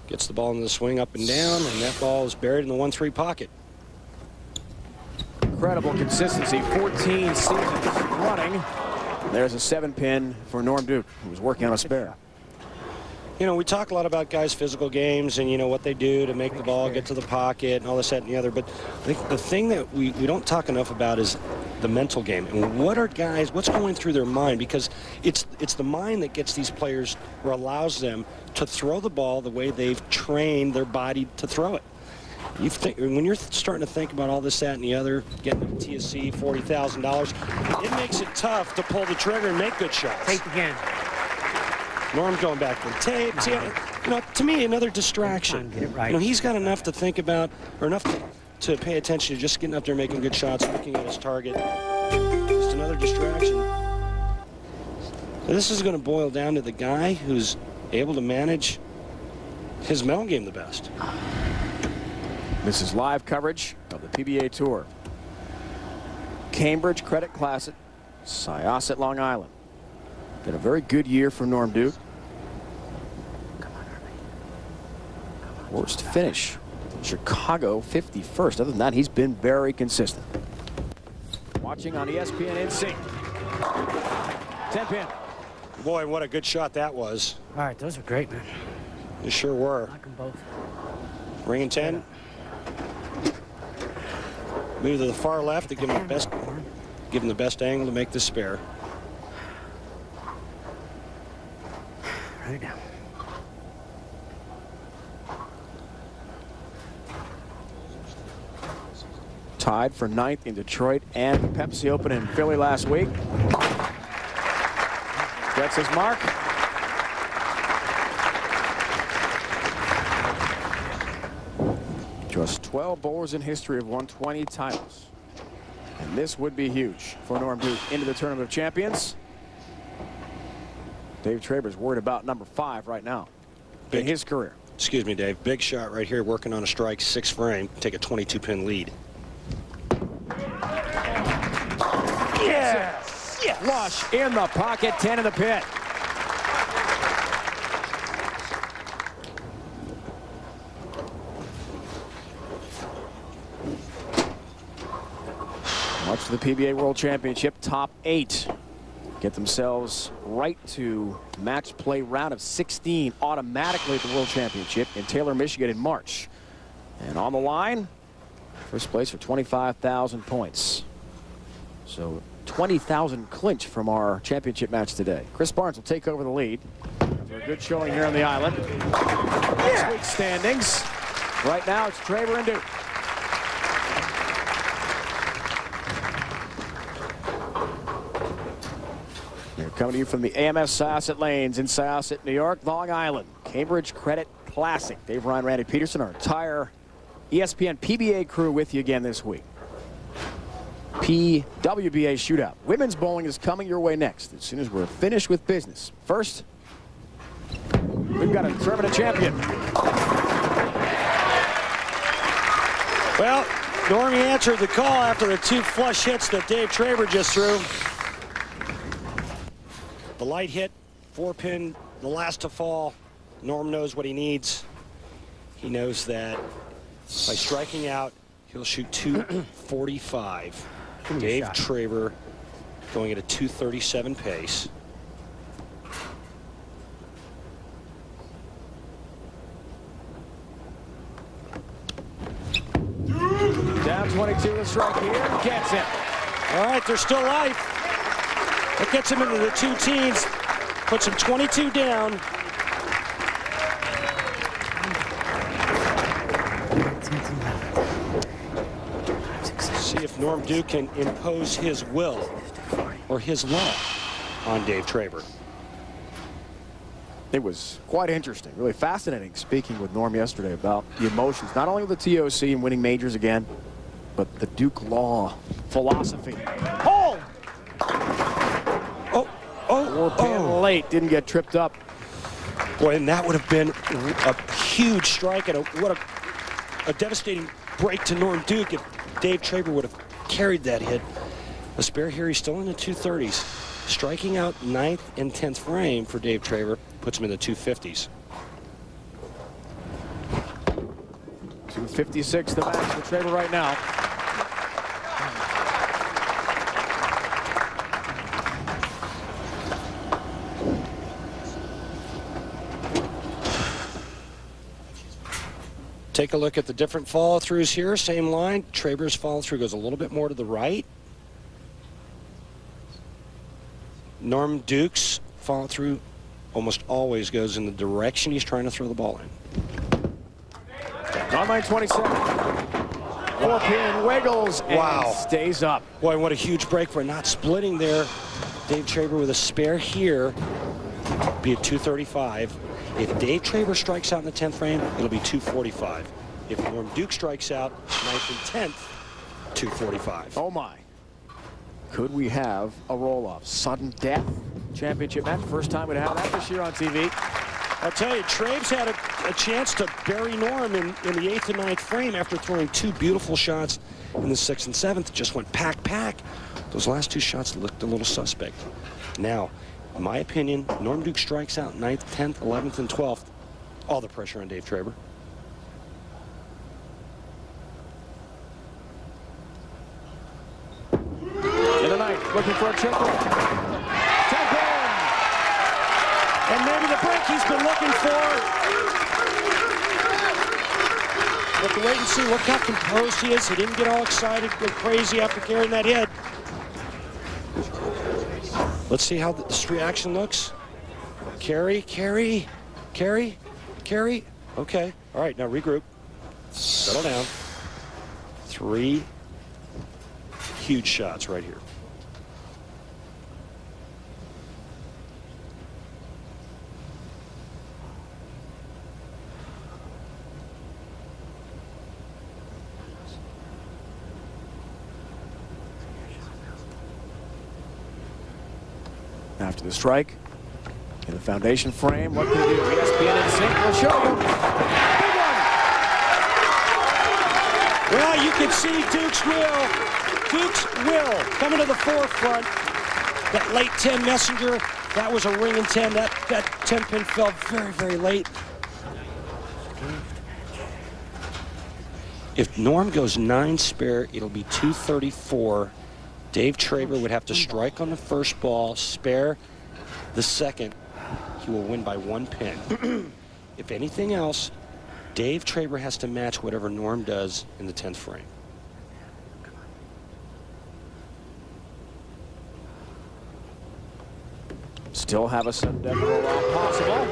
Gets the ball in the swing up and down, and that ball is buried in the 1-3 pocket. Incredible consistency, 14 seasons running. There's a 7-pin for Norm Duke, who was working on a spare. You know, we talk a lot about guys' physical games and, you know, what they do to make the ball get to the pocket and all this, that, and the other. But I think the thing that we don't talk enough about is the mental game. And what are guys, what's going through their mind? Because it's the mind that gets these players or allows them to throw the ball the way they've trained their body to throw it. You think, when you're starting to think about all this, that, and the other, getting a TSC, $40,000, it makes it tough to pull the trigger and make good shots. Tape again. Norm's going back to the tape. See, you know, to me, another distraction. Get it right. You know, he's got enough to think about, or enough to pay attention to just getting up there, making good shots, looking at his target. Just another distraction. So this is going to boil down to the guy who's able to manage his mental game the best. This is live coverage of the PBA Tour. Cambridge Credit Classic, SYOSSET, Long Island. Been a very good year for Norm Duke. Worst finish, Chicago, 51st. Other than that, he's been very consistent. Watching on ESPN in sync. 10-pin. Boy, what a good shot that was. All right, those are great, man. They sure were. Knock them both. Ring and 10. Move to the far left to give him the best angle to make the spare. Right now. Tied for 9th in Detroit and the Pepsi Open in Philly last week. Gets his mark. Just 12 bowlers in history have won 20 titles. And this would be huge for Norm Duke into the Tournament of Champions. Dave Traber's worried about number 5 right now in his career. Excuse me, Dave. Big shot right here, working on a strike, 6 frame, take a 22-pin lead. Yes! Yes! Flush in the pocket, 10 in the pit. Much to the PBA World Championship, top 8 get themselves right to match play round of 16 automatically at the World Championship in Taylor, Michigan in March. And on the line, first place for 25,000 points. So 20,000 clinch from our championship match today. Chris Barnes will take over the lead after a good showing here on the island. Next week's standings. Right now it's Traber and Duke. Coming to you from the AMS SYOSSET lanes in Syosset, New York, Long Island. Cambridge Credit Classic. Dave Ryan, Randy Peterson, our entire ESPN PBA crew with you again this week. PWBA shootout. Women's bowling is coming your way next as soon as we're finished with business. First, we've got a tournament champion. Well, Normie answered the call after the 2 flush hits that Dave Traber just threw. The light hit, 4-pin, the last to fall. Norm knows what he needs. He knows that by striking out, he'll shoot 245. Dave Traber going at a 237 pace. Down 22 to strike here, gets it. All right, there's still life. That gets him into the 2 teens, puts him 22 down. See if Norm Duke can impose his will or his law on Dave Traber. It was quite interesting, really fascinating speaking with Norm yesterday about the emotions, not only with the TOC and winning majors again, but the Duke law philosophy. Oh! Four-pin late, didn't get tripped up. Boy, and that would have been a huge strike and what a devastating break to Norm Duke if Dave Traber would have carried that hit. A spare here, he's still in the 230s. Striking out 9th and 10th frame for Dave Traber puts him in the 250s. 256 the match for Traber right now. Take a look at the different follow-throughs here. Same line. Traber's follow-through goes a little bit more to the right. Norm Duke's follow-through almost always goes in the direction he's trying to throw the ball in. On line 27. 4-pin wiggles and stays up. Boy, what a huge break for not splitting there. Dave Traber with a spare here. Be at 235. If Dave Traber strikes out in the 10th frame, it'll be 245. If Norm Duke strikes out 9th and 10th, 245. Oh my. Could we have a roll-off? Sudden death championship match. First time we'd have that this year on TV. I'll tell you, Trabe's had a chance to bury Norm in the 8th and 9th frame after throwing two beautiful shots in the 6th and 7th. Just went pack. Those last two shots looked a little suspect. Now, in my opinion, Norm Duke strikes out 9th, 10th, 11th, and 12th. All the pressure on Dave Traber. In the ninth, looking for a triple. Tap in! And maybe the break he's been looking for. We'll have to wait and see. Look how composed he is. He didn't get all excited, go crazy after carrying that hit. Let's see how this reaction looks. Carry. Okay. All right, now regroup. Settle down. 3 huge shots right here. After the strike, in the foundation frame, what can he do? ESPN in sync will show you. Big one! Well, you can see Duke's will coming to the forefront. That late 10 messenger, that was a ring in 10. That 10-pin fell very late. If Norm goes 9 spare, it'll be 234. Dave Traber would have to strike on the first ball, spare the second. He will win by 1 pin. If anything else, Dave Traber has to match whatever Norm does in the 10th frame. Still have a sudden death roll-off possible.